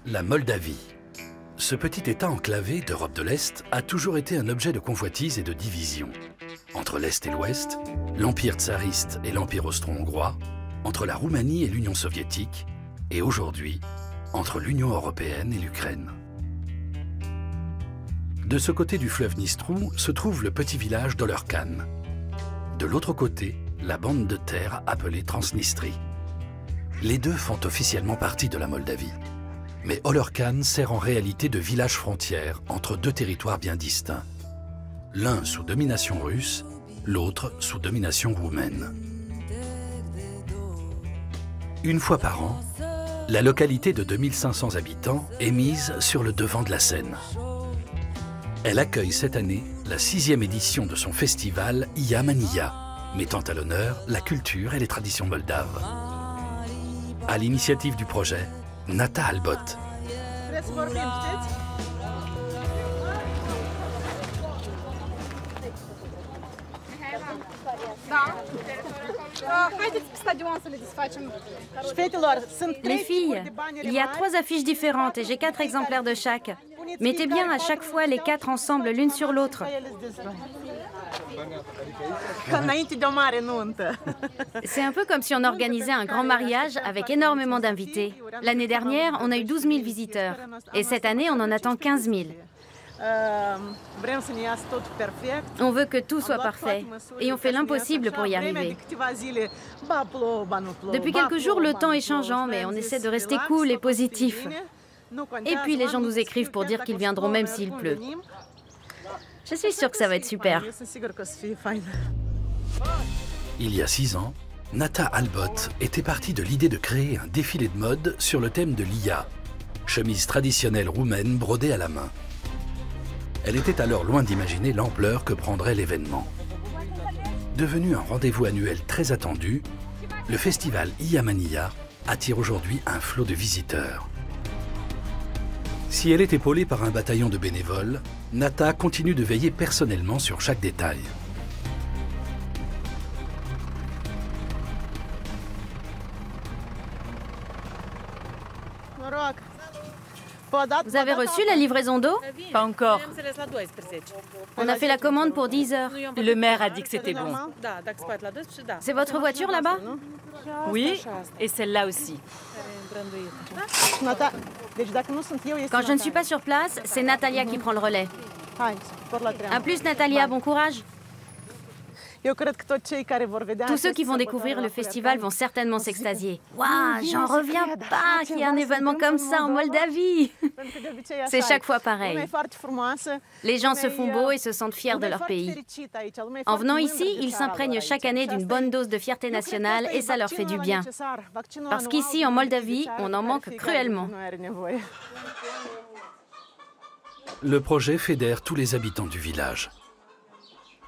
La Moldavie. Ce petit État enclavé d'Europe de l'Est a toujours été un objet de convoitise et de division. Entre l'Est et l'Ouest, l'Empire tsariste et l'Empire austro-hongrois, entre la Roumanie et l'Union soviétique, et aujourd'hui, entre l'Union européenne et l'Ukraine. De ce côté du fleuve Dnistrou se trouve le petit village d'Olorkan. De l'autre côté, la bande de terre appelée Transnistrie. Les deux font officiellement partie de la Moldavie. Mais Olorkan sert en réalité de village frontière entre deux territoires bien distincts. L'un sous domination russe, l'autre sous domination roumaine. Une fois par an, la localité de 2500 habitants est mise sur le devant de la scène. Elle accueille cette année la 6e édition de son festival Iamania, mettant à l'honneur la culture et les traditions moldaves. À l'initiative du projet, Nata Albot. Les filles, il y a 3 affiches différentes et j'ai 4 exemplaires de chaque. Mettez bien à chaque fois les 4 ensemble l'une sur l'autre. C'est un peu comme si on organisait un grand mariage avec énormément d'invités. L'année dernière, on a eu 12 000 visiteurs. Et cette année, on en attend 15 000. On veut que tout soit parfait. Et on fait l'impossible pour y arriver. Depuis quelques jours, le temps est changeant, mais on essaie de rester cool et positif. Et puis les gens nous écrivent pour dire qu'ils viendront même s'il pleut. Je suis sûre que ça va être super. Il y a 6 ans, Nata Albot était partie de l'idée de créer un défilé de mode sur le thème de l'Ia, chemise traditionnelle roumaine brodée à la main. Elle était alors loin d'imaginer l'ampleur que prendrait l'événement. Devenu un rendez-vous annuel très attendu, le festival Iamania attire aujourd'hui un flot de visiteurs. Si elle est épaulée par un bataillon de bénévoles, Nata continue de veiller personnellement sur chaque détail. Vous avez reçu la livraison d'eau? Pas encore. On a fait la commande pour 10 heures. Le maire a dit que c'était bon. C'est votre voiture là-bas? Oui, et celle-là aussi. Quand je ne suis pas sur place, c'est Natalia qui prend le relais. À plus Natalia, bon courage. Tous ceux qui vont découvrir le festival vont certainement s'extasier. Waouh, j'en reviens pas qu'il y ait un événement comme ça en Moldavie. C'est chaque fois pareil. Les gens se font beaux et se sentent fiers de leur pays. En venant ici, ils s'imprègnent chaque année d'une bonne dose de fierté nationale et ça leur fait du bien. Parce qu'ici, en Moldavie, on en manque cruellement. Le projet fédère tous les habitants du village.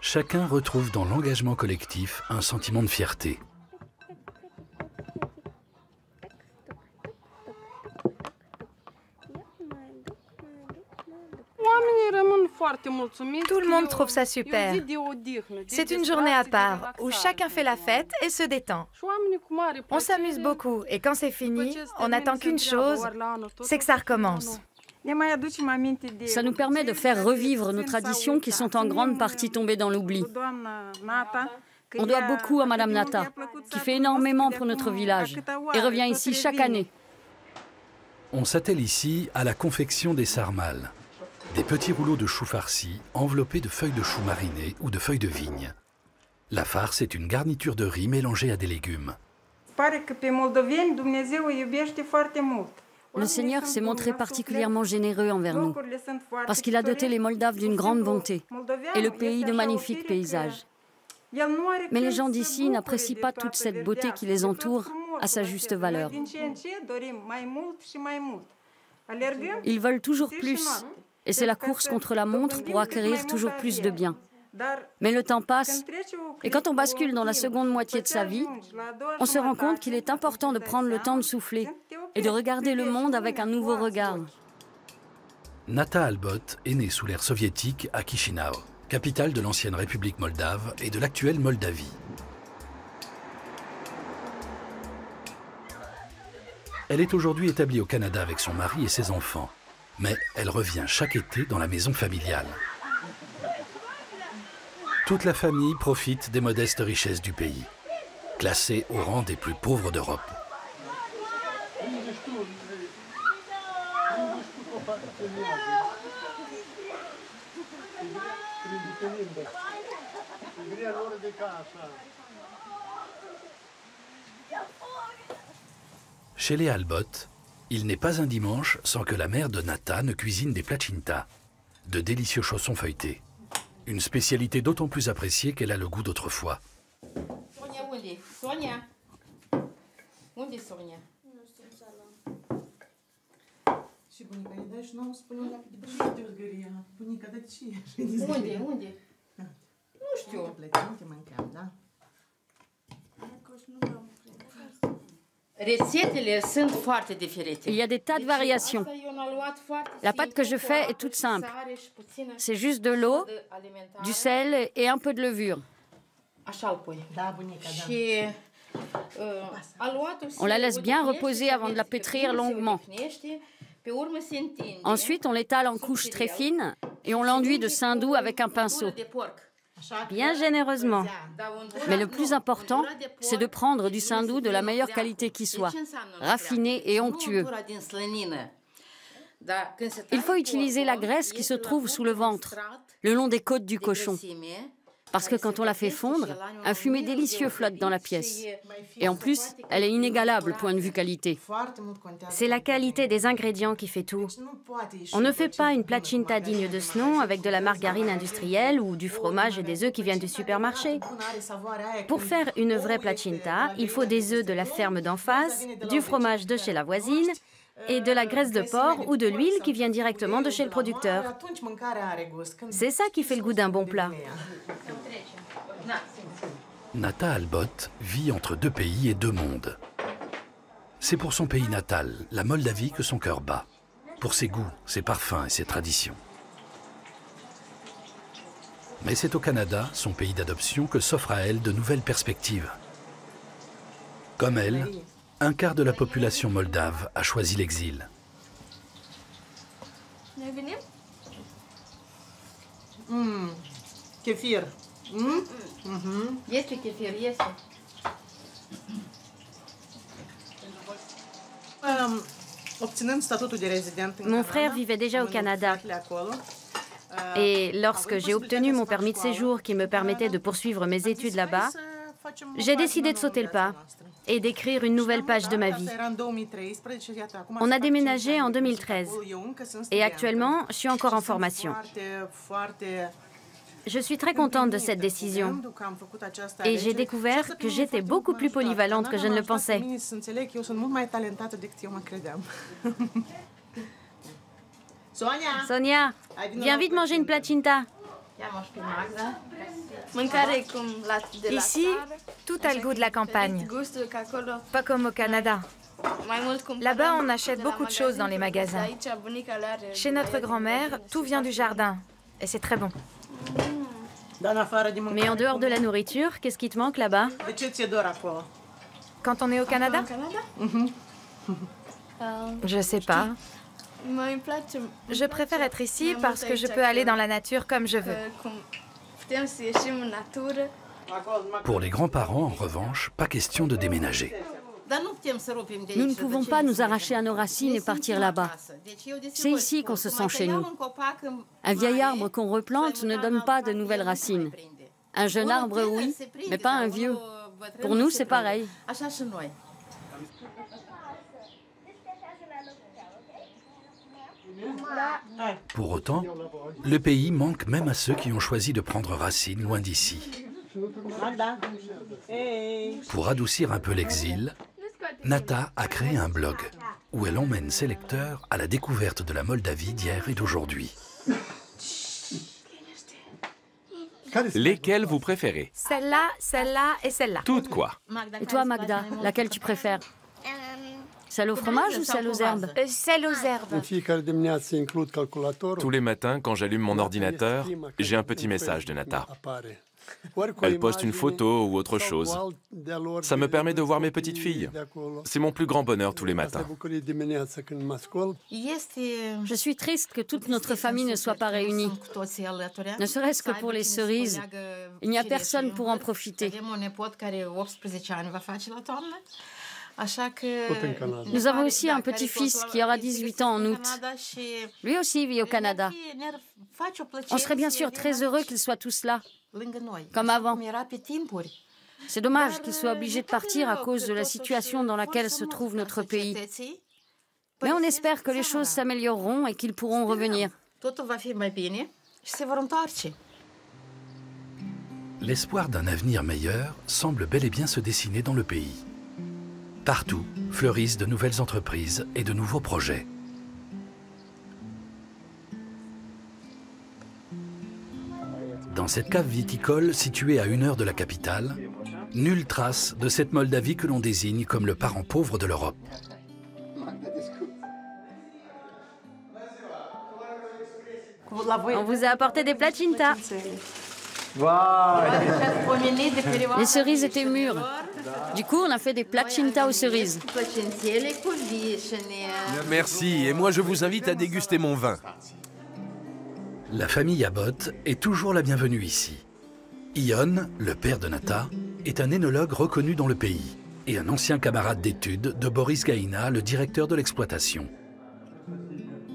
Chacun retrouve dans l'engagement collectif un sentiment de fierté. Tout le monde trouve ça super. C'est une journée à part où chacun fait la fête et se détend. On s'amuse beaucoup et quand c'est fini, on n'attend qu'une chose, c'est que ça recommence. Ça nous permet de faire revivre nos traditions qui sont en grande partie tombées dans l'oubli. On doit beaucoup à Madame Nata, qui fait énormément pour notre village et revient ici chaque année. On s'attelle ici à la confection des sarmales, des petits rouleaux de choux farcis enveloppés de feuilles de choux marinées ou de feuilles de vigne. La farce est une garniture de riz mélangée à des légumes. Le Seigneur s'est montré particulièrement généreux envers nous, parce qu'il a doté les Moldaves d'une grande bonté et le pays de magnifiques paysages. Mais les gens d'ici n'apprécient pas toute cette beauté qui les entoure à sa juste valeur. Ils veulent toujours plus, et c'est la course contre la montre pour acquérir toujours plus de biens. Mais le temps passe, et quand on bascule dans la seconde moitié de sa vie, on se rend compte qu'il est important de prendre le temps de souffler et de regarder le monde avec un nouveau regard. Nata Albot est née sous l'ère soviétique à Chisinau, capitale de l'ancienne République moldave et de l'actuelle Moldavie. Elle est aujourd'hui établie au Canada avec son mari et ses enfants. Mais elle revient chaque été dans la maison familiale. Toute la famille profite des modestes richesses du pays, classé au rang des plus pauvres d'Europe. Chez les Albott, il n'est pas un dimanche sans que la mère de Nata ne cuisine des placinta, de délicieux chaussons feuilletés. Une spécialité d'autant plus appréciée qu'elle a le goût d'autrefois. Il y a des tas de variations. La pâte que je fais est toute simple. C'est juste de l'eau, du sel et un peu de levure. On la laisse bien reposer avant de la pétrir longuement. Ensuite, on l'étale en couches très fines et on l'enduit de saindoux avec un pinceau. Bien généreusement. Mais le plus important, c'est de prendre du saindoux de la meilleure qualité qui soit, raffiné et onctueux. Il faut utiliser la graisse qui se trouve sous le ventre, le long des côtes du cochon. Parce que quand on la fait fondre, un fumet délicieux flotte dans la pièce. Et en plus, elle est inégalable point de vue qualité. C'est la qualité des ingrédients qui fait tout. On ne fait pas une placinta digne de ce nom avec de la margarine industrielle ou du fromage et des œufs qui viennent du supermarché. Pour faire une vraie placinta, il faut des œufs de la ferme d'en face, du fromage de chez la voisine et de la graisse de porc ou de l'huile qui vient directement de chez le producteur. C'est ça qui fait le goût d'un bon plat. Nata Albott vit entre deux pays et deux mondes. C'est pour son pays natal, la Moldavie, que son cœur bat. Pour ses goûts, ses parfums et ses traditions. Mais c'est au Canada, son pays d'adoption, que s'offrent à elle de nouvelles perspectives. Comme elle, un quart de la population moldave a choisi l'exil. Kéfir. Mon frère vivait déjà au Canada. Et lorsque j'ai obtenu mon permis de séjour qui me permettait de poursuivre mes études là-bas, j'ai décidé de sauter le pas et d'écrire une nouvelle page de ma vie. On a déménagé en 2013 et actuellement, je suis encore en formation. Je suis très contente de cette décision et j'ai découvert que j'étais beaucoup plus polyvalente que je ne le pensais. Sonia, viens vite manger une placinta. Ici, tout a le goût de la campagne, pas comme au Canada. Là-bas, on achète beaucoup de choses dans les magasins. Chez notre grand-mère, tout vient du jardin et c'est très bon. Mais en dehors de la nourriture, qu'est-ce qui te manque là-bas? Quand on est au Canada? Je sais pas. Je préfère être ici parce que je peux aller dans la nature comme je veux. Pour les grands-parents, en revanche, pas question de déménager. Nous ne pouvons pas nous arracher à nos racines et partir là-bas. C'est ici qu'on se sent chez nous. Un vieil arbre qu'on replante ne donne pas de nouvelles racines. Un jeune arbre, oui, mais pas un vieux. Pour nous, c'est pareil. Pour autant, le pays manque même à ceux qui ont choisi de prendre racine loin d'ici. Pour adoucir un peu l'exil, Nata a créé un blog où elle emmène ses lecteurs à la découverte de la Moldavie d'hier et d'aujourd'hui. Lesquelles vous préférez? Celle-là, celle-là et celle-là. Toutes quoi? Et toi, Magda, laquelle tu préfères? Celle au fromage ou celle aux herbes? Celle aux herbes. Tous les matins, quand j'allume mon ordinateur, j'ai un petit message de Nata. Elle poste une photo ou autre chose. Ça me permet de voir mes petites filles. C'est mon plus grand bonheur tous les matins. Je suis triste que toute notre famille ne soit pas réunie. Ne serait-ce que pour les cerises. Il n'y a personne pour en profiter. Nous avons aussi un petit-fils qui aura 18 ans en août. Lui aussi vit au Canada. On serait bien sûr très heureux qu'ils soient tous là, comme avant. C'est dommage qu'ils soient obligés de partir à cause de la situation dans laquelle se trouve notre pays. Mais on espère que les choses s'amélioreront et qu'ils pourront revenir. L'espoir d'un avenir meilleur semble bel et bien se dessiner dans le pays. Partout fleurissent de nouvelles entreprises et de nouveaux projets. Dans cette cave viticole située à 1 heure de la capitale, nulle trace de cette Moldavie que l'on désigne comme le parent pauvre de l'Europe. On vous a apporté des placinta. Les cerises étaient mûres. Du coup, on a fait des placinta aux cerises. Merci, et moi je vous invite à déguster mon vin. La famille Abbott est toujours la bienvenue ici. Ion, le père de Nata, est un énologue reconnu dans le pays et un ancien camarade d'études de Boris Gaïna, le directeur de l'exploitation.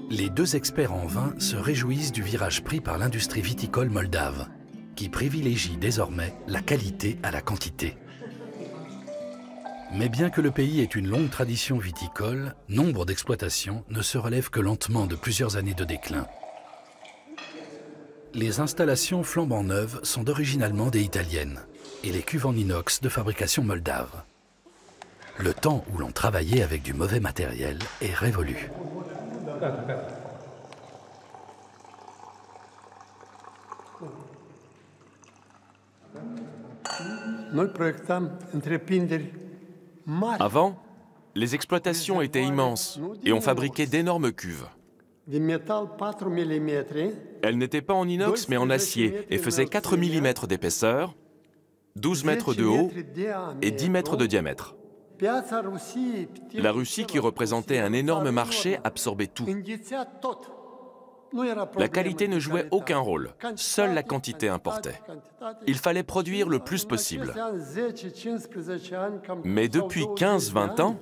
Les deux experts en vin se réjouissent du virage pris par l'industrie viticole moldave, qui privilégie désormais la qualité à la quantité. Mais bien que le pays ait une longue tradition viticole, nombre d'exploitations ne se relèvent que lentement de plusieurs années de déclin. Les installations flambant neuves sont d'origine allemande et italienne, et les cuves en inox de fabrication moldave. Le temps où l'on travaillait avec du mauvais matériel est révolu. Avant, les exploitations étaient immenses et on fabriquait d'énormes cuves. Elles n'étaient pas en inox mais en acier et faisaient 4 mm d'épaisseur, 12 mètres de haut et 10 mètres de diamètre. La Russie, qui représentait un énorme marché, absorbait tout. La qualité ne jouait aucun rôle, seule la quantité importait. Il fallait produire le plus possible. Mais depuis 15-20 ans,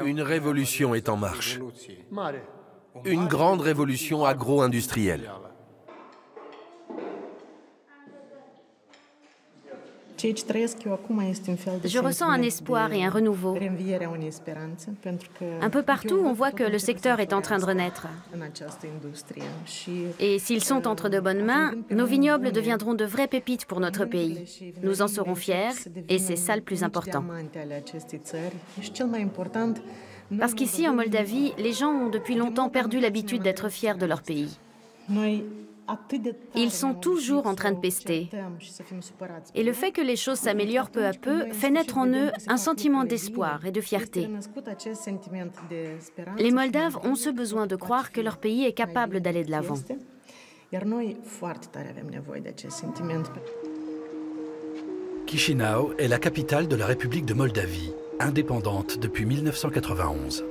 Une révolution est en marche. Une grande révolution agro-industrielle. Je ressens un espoir et un renouveau. Un peu partout, on voit que le secteur est en train de renaître. Et s'ils sont entre de bonnes mains, nos vignobles deviendront de vraies pépites pour notre pays. Nous en serons fiers et c'est ça le plus important. Parce qu'ici, en Moldavie, les gens ont depuis longtemps perdu l'habitude d'être fiers de leur pays. Ils sont toujours en train de pester. Et le fait que les choses s'améliorent peu à peu fait naître en eux un sentiment d'espoir et de fierté. Les Moldaves ont ce besoin de croire que leur pays est capable d'aller de l'avant. Chișinău est la capitale de la République de Moldavie, indépendante depuis 1991.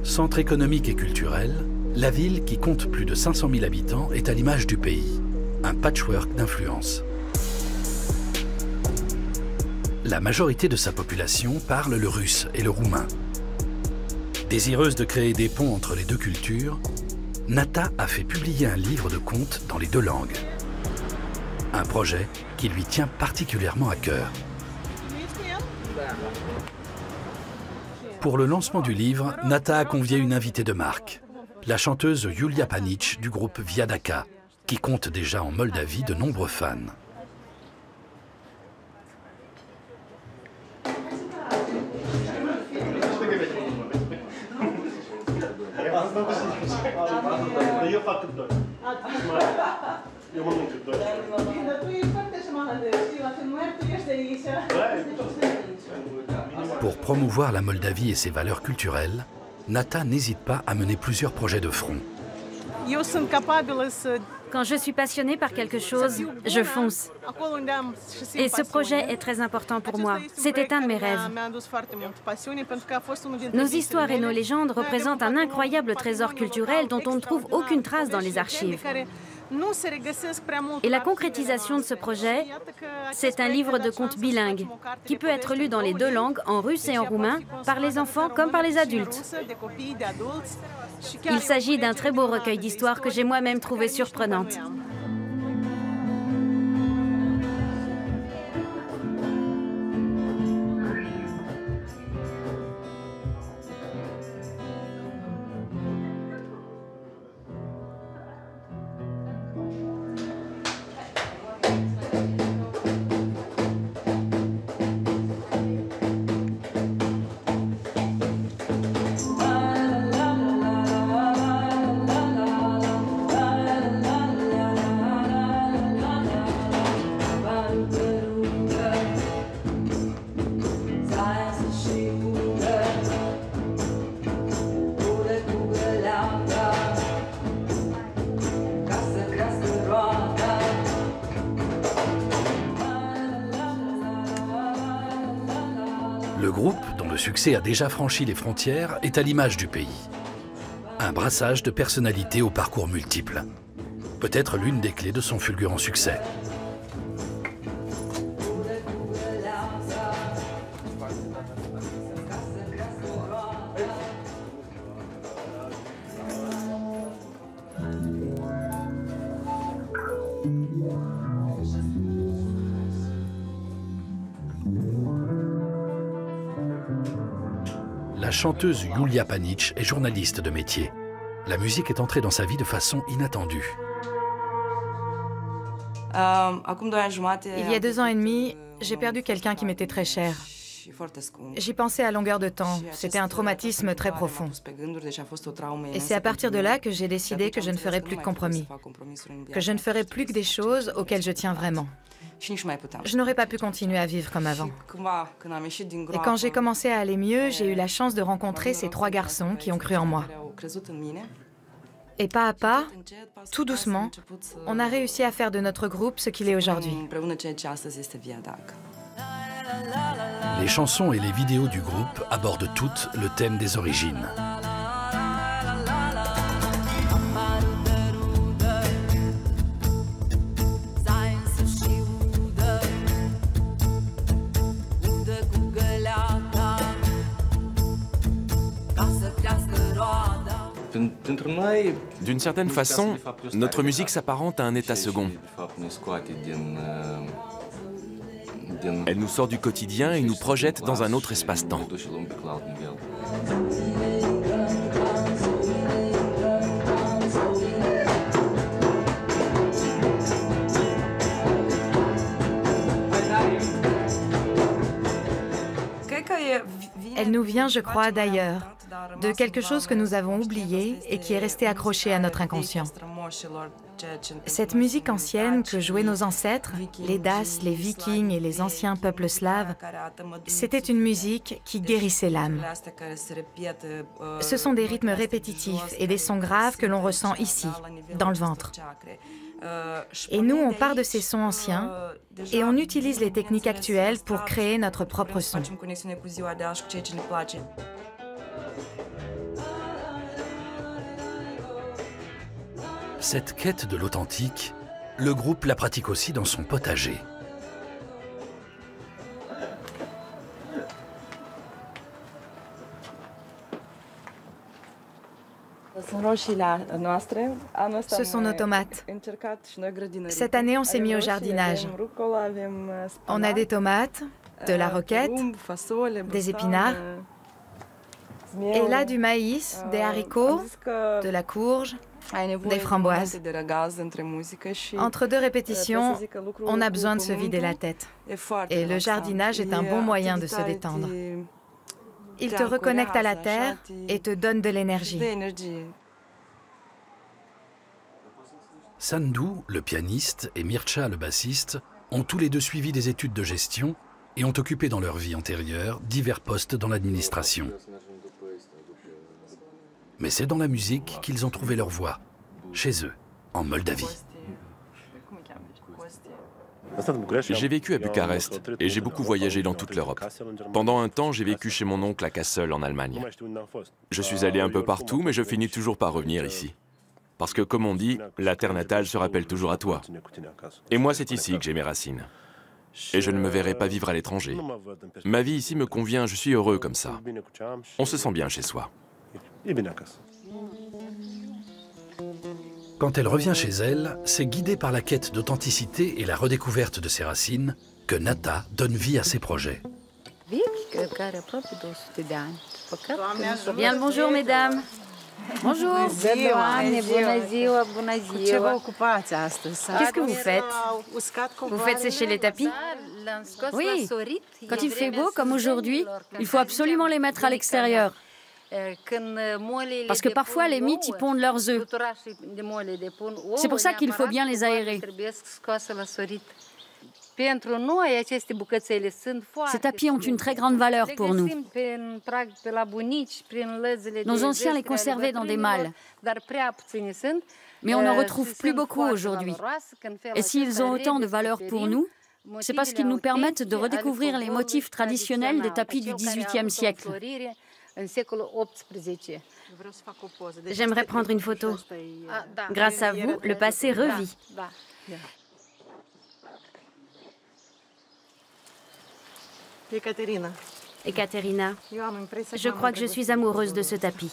Centre économique et culturel, la ville, qui compte plus de 500 000 habitants, est à l'image du pays, un patchwork d'influences. La majorité de sa population parle le russe et le roumain. Désireuse de créer des ponts entre les deux cultures, Nata a fait publier un livre de contes dans les deux langues. Un projet qui lui tient particulièrement à cœur. Pour le lancement du livre, Nata a convié une invitée de marque, la chanteuse Iulia Panic du groupe Viadaka, qui compte déjà en Moldavie de nombreux fans. Pour promouvoir la Moldavie et ses valeurs culturelles, Nata n'hésite pas à mener plusieurs projets de front. Quand je suis passionnée par quelque chose, je fonce. Et ce projet est très important pour moi. C'était un de mes rêves. Nos histoires et nos légendes représentent un incroyable trésor culturel dont on ne trouve aucune trace dans les archives. Et la concrétisation de ce projet, c'est un livre de contes bilingue qui peut être lu dans les deux langues, en russe et en roumain, par les enfants comme par les adultes. Il s'agit d'un très beau recueil d'histoires que j'ai moi-même trouvé surprenante. Le groupe, dont le succès a déjà franchi les frontières, est à l'image du pays. Un brassage de personnalités au parcours multiples. Peut-être l'une des clés de son fulgurant succès. La chanteuse Julia Panic est journaliste de métier. La musique est entrée dans sa vie de façon inattendue. Il y a 2 ans et demi, j'ai perdu quelqu'un qui m'était très cher. J'y pensais à longueur de temps. C'était un traumatisme très profond. Et c'est à partir de là que j'ai décidé que je ne ferai plus de compromis. Que je ne ferai plus que des choses auxquelles je tiens vraiment. Je n'aurais pas pu continuer à vivre comme avant. Et quand j'ai commencé à aller mieux, j'ai eu la chance de rencontrer ces 3 garçons qui ont cru en moi. Et pas à pas, tout doucement, on a réussi à faire de notre groupe ce qu'il est aujourd'hui. Les chansons et les vidéos du groupe abordent toutes le thème des origines. D'une certaine façon, notre musique s'apparente à un état second. Elle nous sort du quotidien et nous projette dans un autre espace-temps. Elle nous vient, je crois, d'ailleurs, de quelque chose que nous avons oublié et qui est resté accroché à notre inconscient. Cette musique ancienne que jouaient nos ancêtres, les Dasses, les Vikings et les anciens peuples slaves, c'était une musique qui guérissait l'âme. Ce sont des rythmes répétitifs et des sons graves que l'on ressent ici, dans le ventre. Et nous, on part de ces sons anciens et on utilise les techniques actuelles pour créer notre propre son. Cette quête de l'authentique, le groupe la pratique aussi dans son potager. Ce sont nos tomates. Cette année, on s'est mis au jardinage. On a des tomates, de la roquette, des épinards, et là du maïs, des haricots, de la courge, des framboises. Entre 2 répétitions, on a besoin de se vider la tête. Et le jardinage est un bon moyen de se détendre. Il te reconnecte à la terre et te donne de l'énergie. Sandu, le pianiste, et Mircea, le bassiste, ont tous les 2 suivi des études de gestion et ont occupé dans leur vie antérieure divers postes dans l'administration. Mais c'est dans la musique qu'ils ont trouvé leur voie, chez eux, en Moldavie. J'ai vécu à Bucarest et j'ai beaucoup voyagé dans toute l'Europe. Pendant un temps, j'ai vécu chez mon oncle à Kassel, en Allemagne. Je suis allé un peu partout, mais je finis toujours par revenir ici. Parce que, comme on dit, la terre natale se rappelle toujours à toi. Et moi, c'est ici que j'ai mes racines. Et je ne me verrai pas vivre à l'étranger. Ma vie ici me convient, je suis heureux comme ça. On se sent bien chez soi. Quand elle revient chez elle, c'est guidée par la quête d'authenticité et la redécouverte de ses racines que Nata donne vie à ses projets. Bien le bonjour, mesdames. Bonjour. Qu'est-ce que vous faites? Vous faites sécher les tapis? Oui, quand il fait beau, comme aujourd'hui, il faut absolument les mettre à l'extérieur. Parce que parfois, les mites y pondent leurs œufs. C'est pour ça qu'il faut bien les aérer. Ces tapis ont une très grande valeur pour nous. Nos anciens les conservaient dans des malles. Mais on n'en retrouve plus beaucoup aujourd'hui. Et s'ils ont autant de valeur pour nous, c'est parce qu'ils nous permettent de redécouvrir les motifs traditionnels des tapis du XVIIIe siècle. J'aimerais prendre une photo. Grâce à vous, le passé revit. Ekaterina, je crois que je suis amoureuse de ce tapis.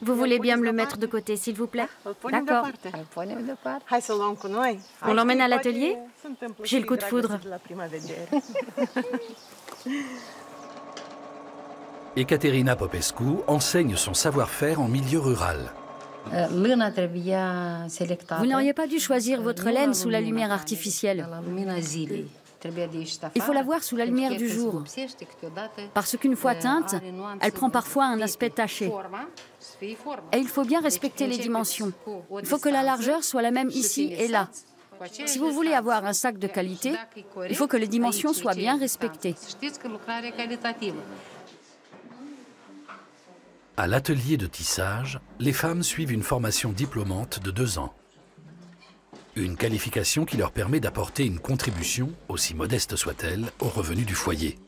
Vous voulez bien me le mettre de côté, s'il vous plaît? D'accord. On l'emmène à l'atelier? J'ai le coup de foudre. Ekaterina Popescu enseigne son savoir-faire en milieu rural. Vous n'auriez pas dû choisir votre laine sous la lumière artificielle. Il faut la voir sous la lumière du jour. Parce qu'une fois teinte, elle prend parfois un aspect taché. Et il faut bien respecter les dimensions. Il faut que la largeur soit la même ici et là. Si vous voulez avoir un sac de qualité, il faut que les dimensions soient bien respectées. À l'atelier de tissage, les femmes suivent une formation diplômante de 2 ans. Une qualification qui leur permet d'apporter une contribution, aussi modeste soit-elle, aux revenus du foyer.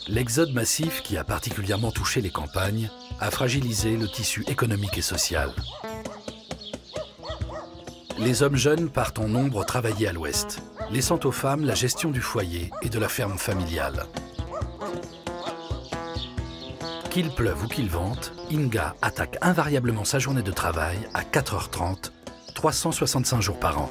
L'exode massif qui a particulièrement touché les campagnes a fragilisé le tissu économique et social. Les hommes jeunes partent en nombre travailler à l'ouest, laissant aux femmes la gestion du foyer et de la ferme familiale. Qu'il pleuve ou qu'il vente, Inga attaque invariablement sa journée de travail à 4h30, 365 jours par an.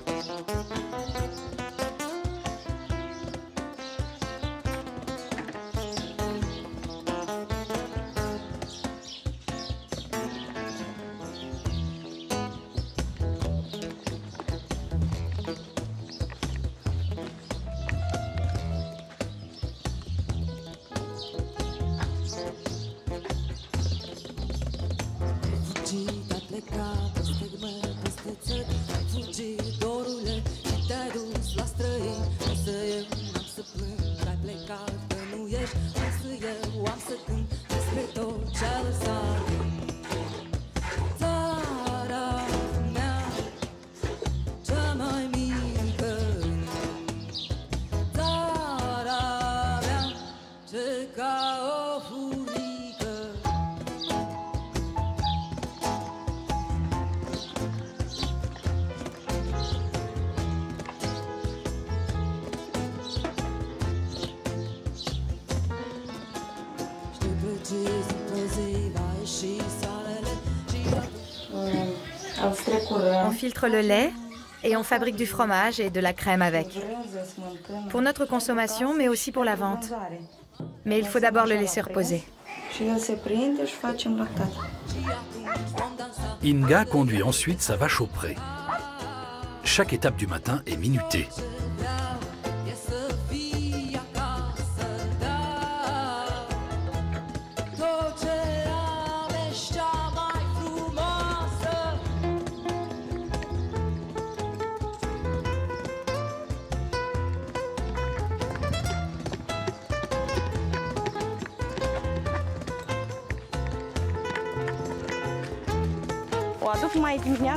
On filtre le lait et on fabrique du fromage et de la crème avec. Pour notre consommation, mais aussi pour la vente. Mais il faut d'abord le laisser reposer. Inga conduit ensuite sa vache au pré. Chaque étape du matin est minutée.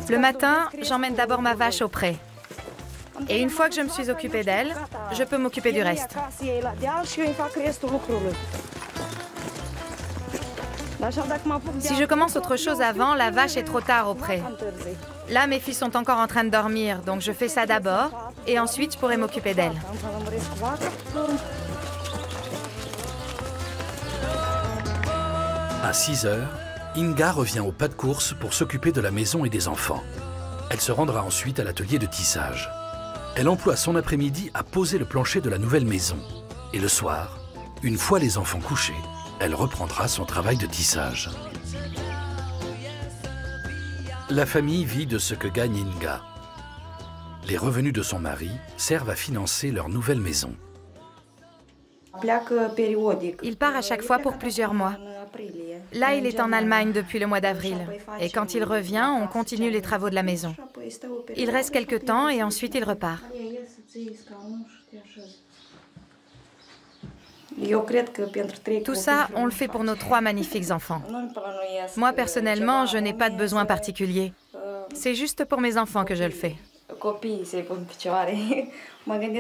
Le matin, j'emmène d'abord ma vache au pré. Et une fois que je me suis occupée d'elle, je peux m'occuper du reste. Si je commence autre chose avant, la vache est trop tard au pré. Là, mes filles sont encore en train de dormir, donc je fais ça d'abord, et ensuite je pourrai m'occuper d'elles. À 6 heures, Inga revient au pas de course pour s'occuper de la maison et des enfants. Elle se rendra ensuite à l'atelier de tissage. Elle emploie son après-midi à poser le plancher de la nouvelle maison. Et le soir, une fois les enfants couchés, elle reprendra son travail de tissage. La famille vit de ce que gagne Inga. Les revenus de son mari servent à financer leur nouvelle maison. Il part à chaque fois pour plusieurs mois. Là, il est en Allemagne depuis le mois d'avril. Et quand il revient, on continue les travaux de la maison. Il reste quelque temps et ensuite il repart. Tout ça, on le fait pour nos 3 magnifiques enfants. Moi, personnellement, je n'ai pas de besoin particulier. C'est juste pour mes enfants que je le fais.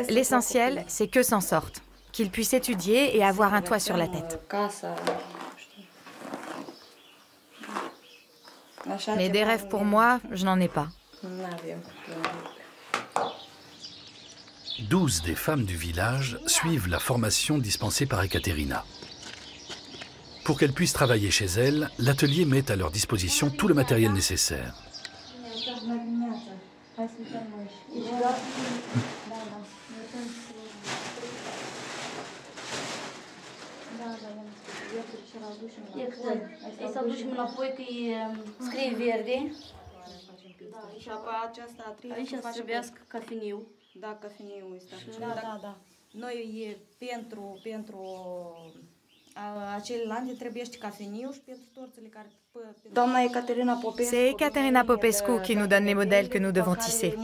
L'essentiel, c'est qu'eux s'en sortent, qu'ils puissent étudier et avoir un toit sur la tête. Mais des rêves pour moi, je n'en ai pas. 12 des femmes du village suivent la formation dispensée par Ekaterina. Pour qu'elles puissent travailler chez elles, l'atelier met à leur disposition tout le matériel nécessaire. C'est Ekaterina Popescu qui nous donne les modèles que nous devons tisser.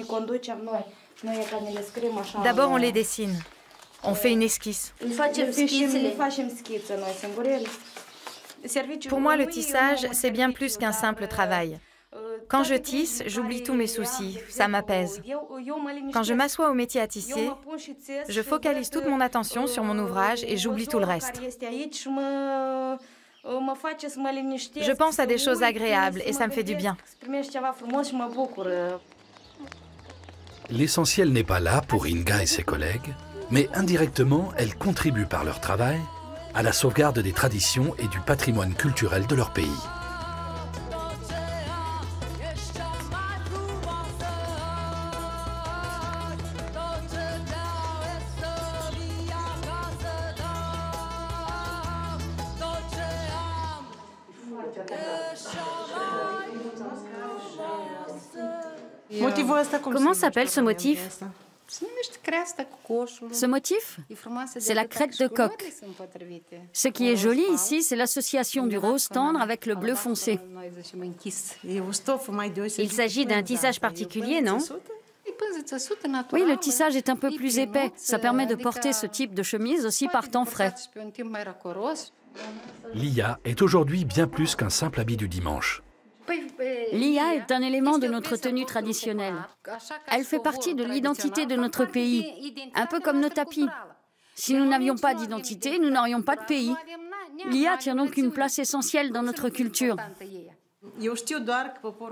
D'abord, on les dessine. On fait une esquisse. Pour moi, le tissage, c'est bien plus qu'un simple travail. Quand je tisse, j'oublie tous mes soucis, ça m'apaise. Quand je m'assois au métier à tisser, je focalise toute mon attention sur mon ouvrage et j'oublie tout le reste. Je pense à des choses agréables et ça me fait du bien. L'essentiel n'est pas là pour Inga et ses collègues, mais indirectement, elles contribuent par leur travail à la sauvegarde des traditions et du patrimoine culturel de leur pays. Comment s'appelle ce motif? Ce motif, c'est la crête de coq. Ce qui est joli ici, c'est l'association du rose tendre avec le bleu foncé. Il s'agit d'un tissage particulier, non? Oui, le tissage est un peu plus épais. Ça permet de porter ce type de chemise aussi par temps frais. L'IA est aujourd'hui bien plus qu'un simple habit du dimanche. L'IA est un élément de notre tenue traditionnelle. Elle fait partie de l'identité de notre pays, un peu comme nos tapis. Si nous n'avions pas d'identité, nous n'aurions pas de pays. L'IA tient donc une place essentielle dans notre culture.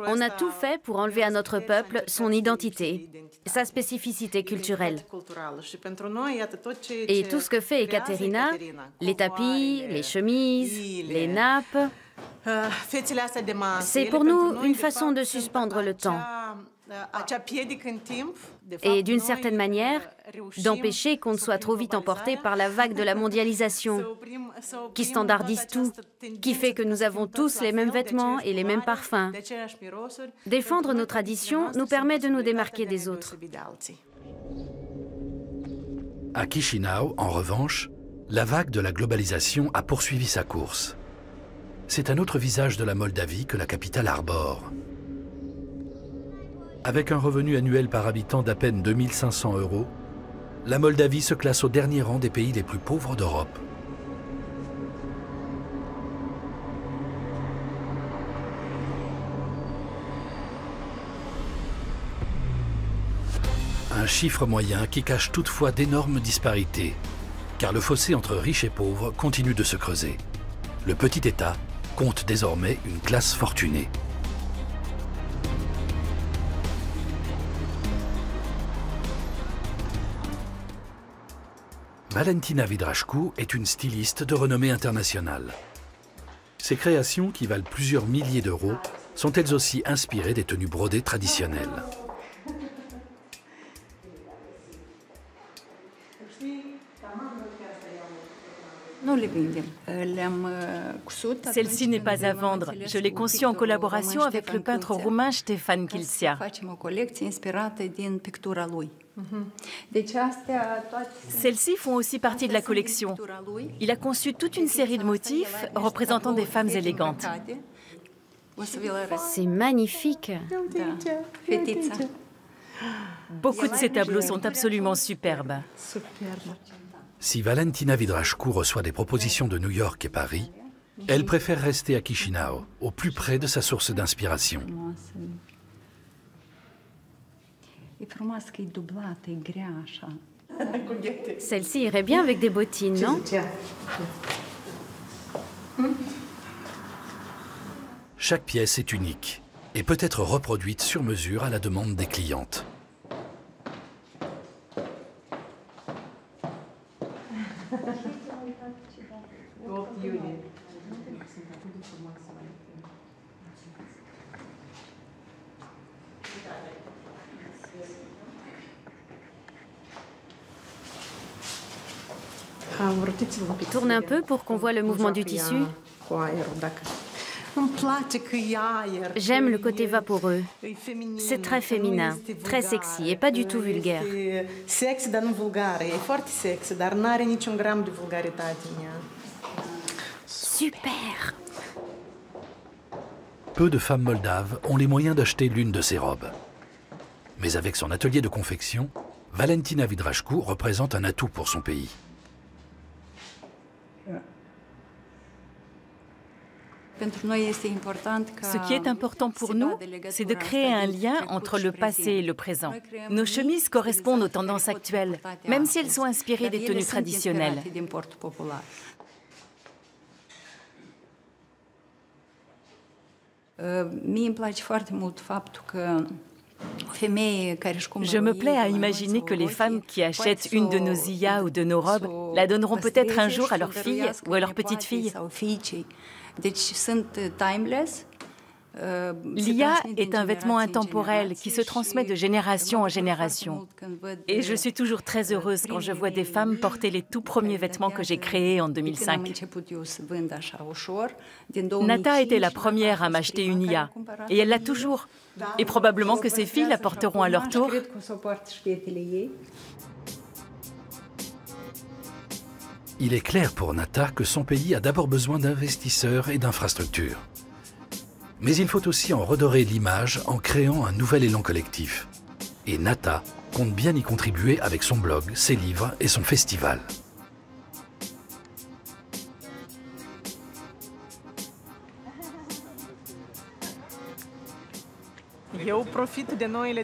On a tout fait pour enlever à notre peuple son identité, sa spécificité culturelle. Et tout ce que fait Ekaterina, les tapis, les chemises, les nappes, c'est pour nous une façon de suspendre le temps et d'une certaine manière d'empêcher qu'on ne soit trop vite emporté par la vague de la mondialisation qui standardise tout, qui fait que nous avons tous les mêmes vêtements et les mêmes parfums. Défendre nos traditions nous permet de nous démarquer des autres. À Chisinau, en revanche, la vague de la globalisation a poursuivi sa course. C'est un autre visage de la Moldavie que la capitale arbore. Avec un revenu annuel par habitant d'à peine 2 500 €, la Moldavie se classe au dernier rang des pays les plus pauvres d'Europe. Un chiffre moyen qui cache toutefois d'énormes disparités, car le fossé entre riches et pauvres continue de se creuser. Le petit État compte désormais une classe fortunée. Valentina Vidrașcu est une styliste de renommée internationale. Ses créations, qui valent plusieurs milliers d'euros, sont elles aussi inspirées des tenues brodées traditionnelles. Celle-ci n'est pas à vendre. Je l'ai conçue en collaboration avec le peintre roumain Ștefan Chilțea. Celles-ci font aussi partie de la collection. Il a conçu toute une série de motifs représentant des femmes élégantes. C'est magnifique. Beaucoup de ces tableaux sont absolument superbes. Si Valentina Vidrașcu reçoit des propositions de New York et Paris, elle préfère rester à Chișinău, au plus près de sa source d'inspiration. Celle-ci irait bien avec des bottines, non? Chaque pièce est unique et peut être reproduite sur mesure à la demande des clientes. Tourne un peu pour qu'on voit le mouvement du tissu. J'aime le côté vaporeux. C'est très féminin, très sexy et pas du tout vulgaire. Super! Peu de femmes moldaves ont les moyens d'acheter l'une de ces robes. Mais avec son atelier de confection, Valentina Vidrașcu représente un atout pour son pays. Ce qui est important pour nous, c'est de créer un lien entre le passé et le présent. Nos chemises correspondent aux tendances actuelles, même si elles sont inspirées des tenues traditionnelles. Je me plais à imaginer que les femmes qui achètent une de nos Zia ou de nos robes la donneront peut-être un jour à leur fille ou à leur petite-fille. L'IA est un vêtement intemporel qui se transmet de génération en génération. Et je suis toujours très heureuse quand je vois des femmes porter les tout premiers vêtements que j'ai créés en 2005. Nata était la première à m'acheter une IA, et elle l'a toujours. Et probablement que ses filles la porteront à leur tour. Il est clair pour Nata que son pays a d'abord besoin d'investisseurs et d'infrastructures. Mais il faut aussi en redorer l'image en créant un nouvel élan collectif. Et Nata compte bien y contribuer avec son blog, ses livres et son festival.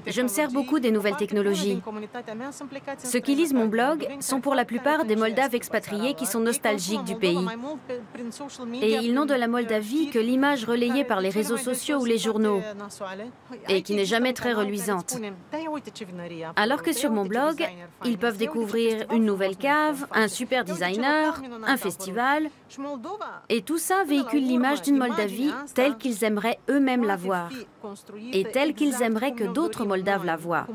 Je me sers beaucoup des nouvelles technologies. Ceux qui lisent mon blog sont pour la plupart des Moldaves expatriés qui sont nostalgiques du pays. Et ils n'ont de la Moldavie que l'image relayée par les réseaux sociaux ou les journaux, et qui n'est jamais très reluisante. Alors que sur mon blog, ils peuvent découvrir une nouvelle cave, un super designer, un festival, et tout ça véhicule l'image d'une Moldavie telle qu'ils aimeraient eux-mêmes la voir, et telle qu'ils aimeraient que d'autres Moldaves la voient.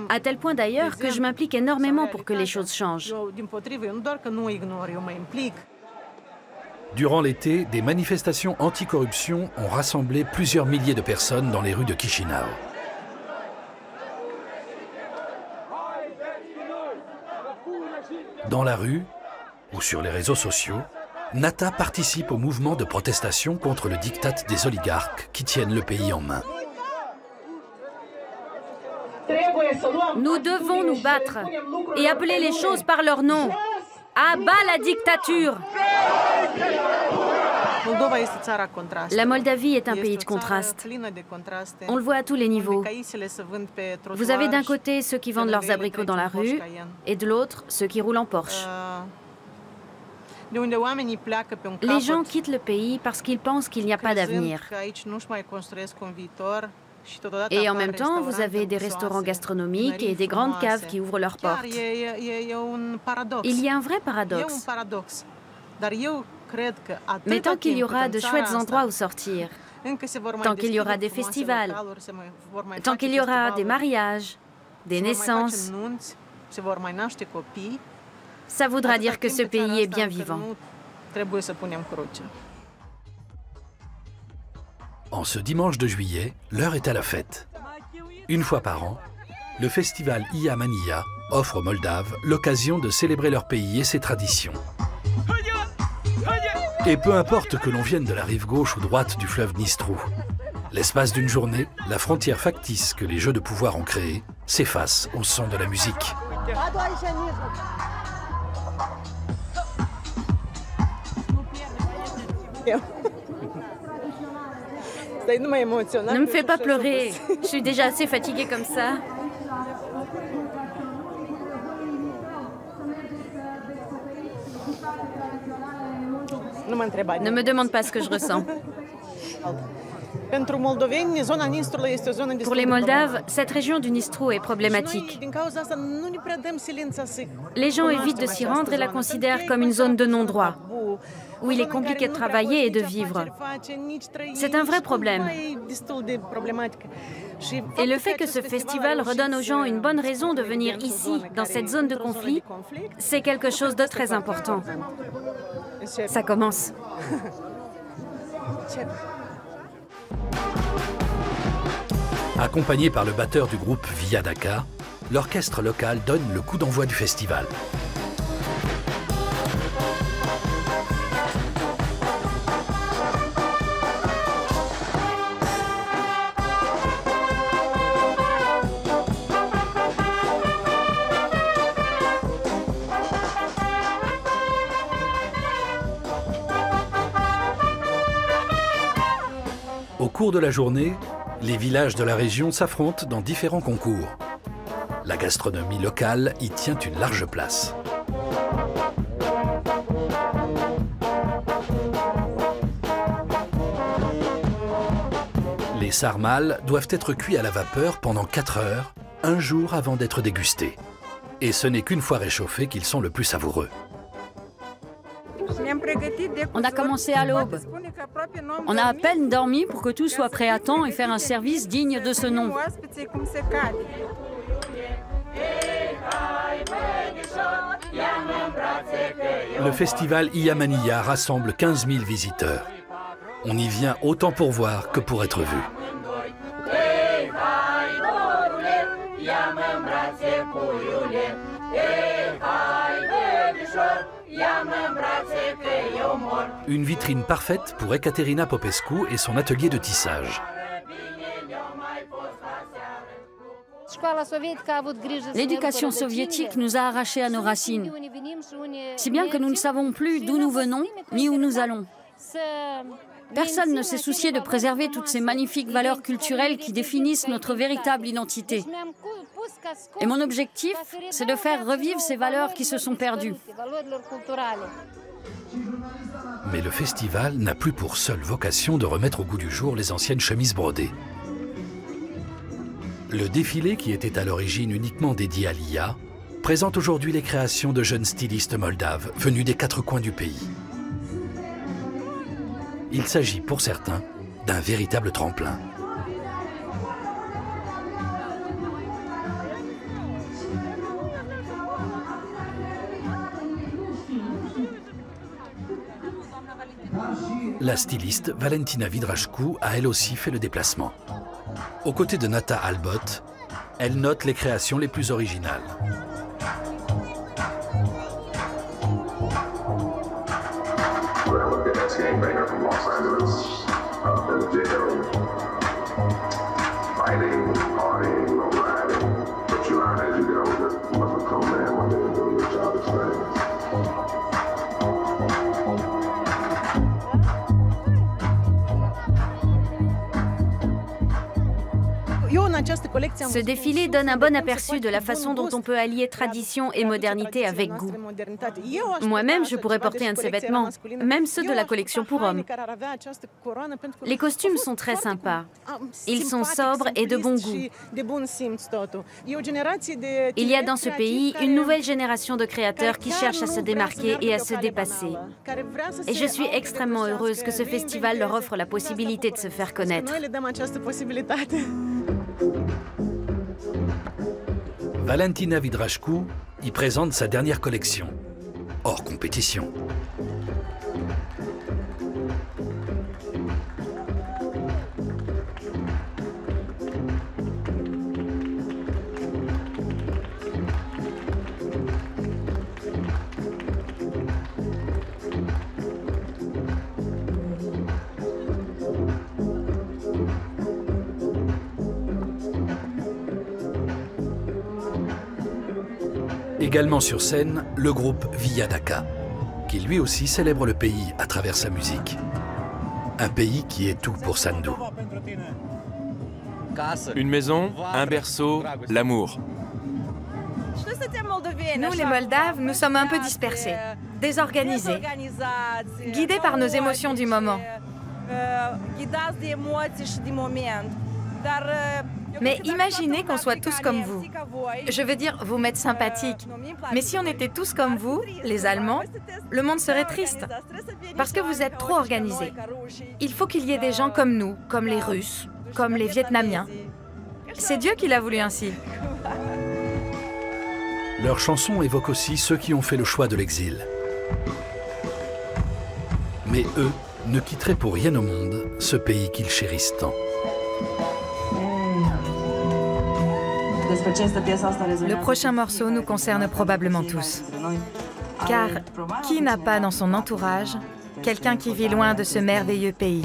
À tel point d'ailleurs que je m'implique énormément pour que les choses changent. Durant l'été, des manifestations anti-corruption ont rassemblé plusieurs milliers de personnes dans les rues de Chișinău. Dans la rue ou sur les réseaux sociaux, Nata participe au mouvement de protestation contre le diktat des oligarques qui tiennent le pays en main. Nous devons nous battre et appeler les choses par leur nom. À bas la dictature! La Moldavie est un pays de contrastes. On le voit à tous les niveaux. Vous avez d'un côté ceux qui vendent leurs abricots dans la rue, et de l'autre, ceux qui roulent en Porsche. Les gens quittent le pays parce qu'ils pensent qu'il n'y a pas d'avenir. Et en même temps, vous avez des restaurants gastronomiques et des grandes caves qui ouvrent leurs portes. Il y a un vrai paradoxe. Mais tant qu'il y aura de chouettes endroits où sortir, tant qu'il y aura des festivals, tant qu'il y aura des mariages, des naissances, ça voudra dire que ce pays est bien vivant. En ce dimanche de juillet, l'heure est à la fête. Une fois par an, le festival Ia Mania offre aux Moldaves l'occasion de célébrer leur pays et ses traditions. Et peu importe que l'on vienne de la rive gauche ou droite du fleuve Dnistrou, l'espace d'une journée, la frontière factice que les jeux de pouvoir ont créée s'efface au son de la musique. Ne me fais pas pleurer, je suis déjà assez fatiguée comme ça. Ne me demande pas ce que je ressens. Pour les Moldaves, cette région du Dnistrou est problématique. Les gens évitent de s'y rendre et la considèrent comme une zone de non-droit, où il est compliqué de travailler et de vivre. C'est un vrai problème. Et le fait que ce festival redonne aux gens une bonne raison de venir ici, dans cette zone de conflit, c'est quelque chose de très important. Ça commence. Accompagné par le batteur du groupe Via Daka, l'orchestre local donne le coup d'envoi du festival. Au cours de la journée, les villages de la région s'affrontent dans différents concours. La gastronomie locale y tient une large place. Les sarmales doivent être cuits à la vapeur pendant 4 heures, un jour avant d'être dégustés. Et ce n'est qu'une fois réchauffés qu'ils sont le plus savoureux. On a commencé à l'aube. On a à peine dormi pour que tout soit prêt à temps et faire un service digne de ce nom. Le festival Ia Mania rassemble 15 000 visiteurs. On y vient autant pour voir que pour être vu. Une vitrine parfaite pour Ekaterina Popescu et son atelier de tissage. L'éducation soviétique nous a arrachés à nos racines, si bien que nous ne savons plus d'où nous venons ni où nous allons. Personne ne s'est soucié de préserver toutes ces magnifiques valeurs culturelles qui définissent notre véritable identité. Et mon objectif, c'est de faire revivre ces valeurs qui se sont perdues. Mais le festival n'a plus pour seule vocation de remettre au goût du jour les anciennes chemises brodées. Le défilé, qui était à l'origine uniquement dédié à l'IA, présente aujourd'hui les créations de jeunes stylistes moldaves venus des 4 coins du pays. Il s'agit pour certains d'un véritable tremplin. La styliste Valentina Vidrachcu a elle aussi fait le déplacement. Aux côtés de Nata Albot, elle note les créations les plus originales. Ce défilé donne un bon aperçu de la façon dont on peut allier tradition et modernité avec goût. Moi-même, je pourrais porter un de ces vêtements, même ceux de la collection pour hommes. Les costumes sont très sympas. Ils sont sobres et de bon goût. Il y a dans ce pays une nouvelle génération de créateurs qui cherchent à se démarquer et à se dépasser. Et je suis extrêmement heureuse que ce festival leur offre la possibilité de se faire connaître. Valentina Vidrașcu y présente sa dernière collection, hors compétition. Également sur scène, le groupe Via Daka, qui lui aussi célèbre le pays à travers sa musique. Un pays qui est tout pour Sandu. Une maison, un berceau, l'amour. Nous, les Moldaves, nous sommes un peu dispersés, désorganisés, guidés par nos émotions du moment. Mais imaginez qu'on soit tous comme vous. Je veux dire, vous m'êtes sympathiques. Mais si on était tous comme vous, les Allemands, le monde serait triste. Parce que vous êtes trop organisés. Il faut qu'il y ait des gens comme nous, comme les Russes, comme les Vietnamiens. C'est Dieu qui l'a voulu ainsi. Leurs chansons évoquent aussi ceux qui ont fait le choix de l'exil. Mais eux ne quitteraient pour rien au monde ce pays qu'ils chérissent tant. Le prochain morceau nous concerne probablement tous. Car qui n'a pas dans son entourage quelqu'un qui vit loin de ce merveilleux pays?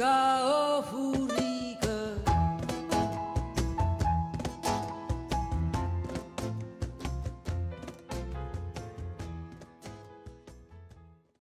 God.